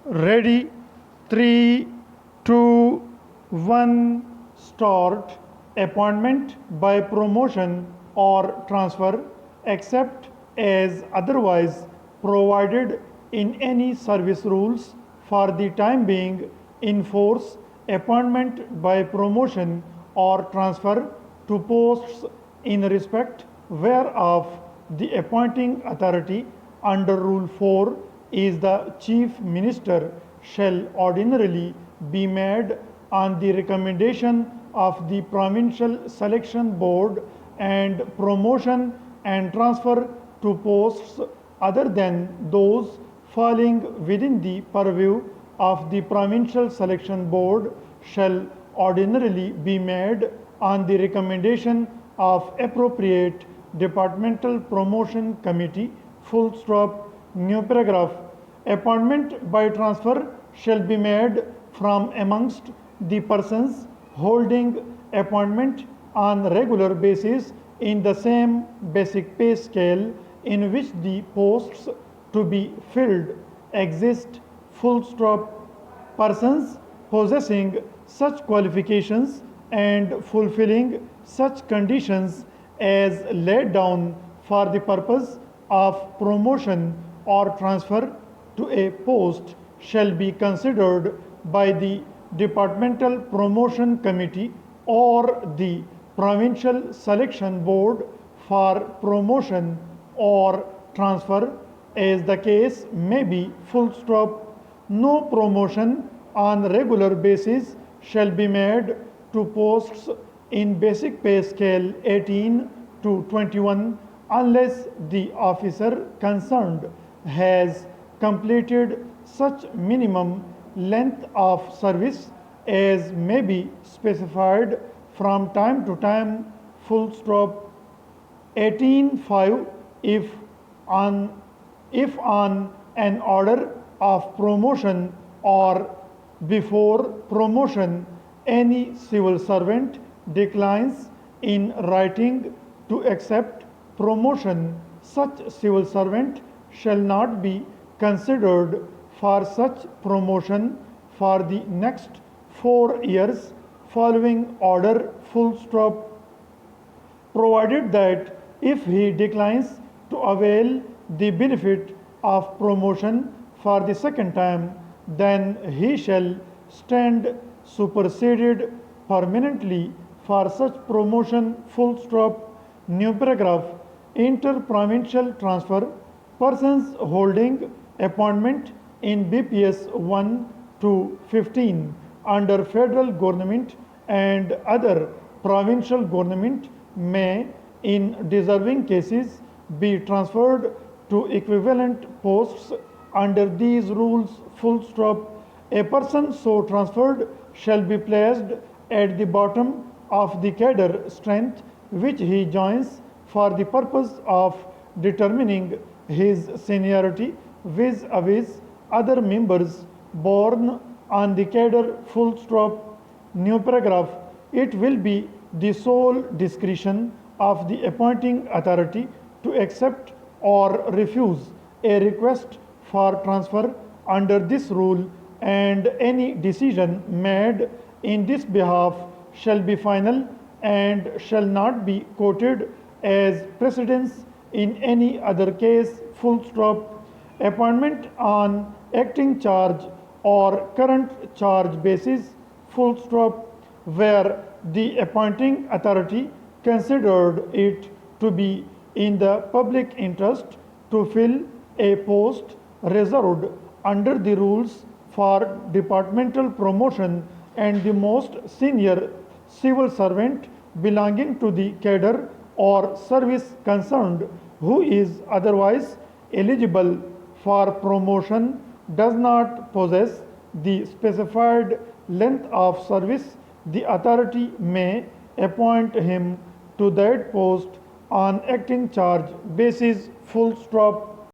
Ready, 3, 2, 1, start. Appointment by promotion or transfer, except as otherwise provided in any service rules for the time being in force. Appointment by promotion or transfer to posts in respect whereof the appointing authority under Rule 4 is the Chief Minister shall ordinarily be made on the recommendation of the Provincial Selection Board, and promotion and transfer to posts other than those falling within the purview of the Provincial Selection Board shall ordinarily be made on the recommendation of appropriate departmental promotion committee. Full stop. New paragraph. Appointment by transfer shall be made from amongst the persons holding appointment on regular basis in the same basic pay scale in which the posts to be filled exist. Full stop. Persons possessing such qualifications and fulfilling such conditions as laid down for the purpose of promotion or transfer to a post shall be considered by the departmental promotion committee or the provincial selection board for promotion or transfer as the case may be. Full stop. No promotion on regular basis shall be made to posts in basic pay scale 18 to 21 unless the officer concerned has completed such minimum length of service as may be specified from time to time. Full stop. 18.5. If on an order of promotion or before promotion any civil servant declines in writing to accept promotion, such civil servant shall not be considered for such promotion for the next 4 years following order. Full stop. Provided that if he declines to avail the benefit of promotion for the second time, then he shall stand superseded permanently for such promotion. Full stop. New paragraph. Inter-provincial transfer. Persons holding appointment in BPS 1 to 15 under federal government and other provincial government may, in deserving cases, be transferred to equivalent posts under these rules. Full stop. A person so transferred shall be placed at the bottom of the cadre strength which he joins for the purpose of determining his seniority vis-a-vis other members born on the cadre. Full stop. New paragraph. It will be the sole discretion of the appointing authority to accept or refuse a request for transfer under this rule, and any decision made in this behalf shall be final and shall not be quoted as precedence in any other case. Full stop. Appointment on acting charge or current charge basis. Full stop. Where the appointing authority considered it to be in the public interest to fill a post reserved under the rules for departmental promotion, and the most senior civil servant belonging to the cadre or service concerned who is otherwise eligible for promotion does not possess the specified length of service, the authority may appoint him to that post on acting charge basis. Full stop.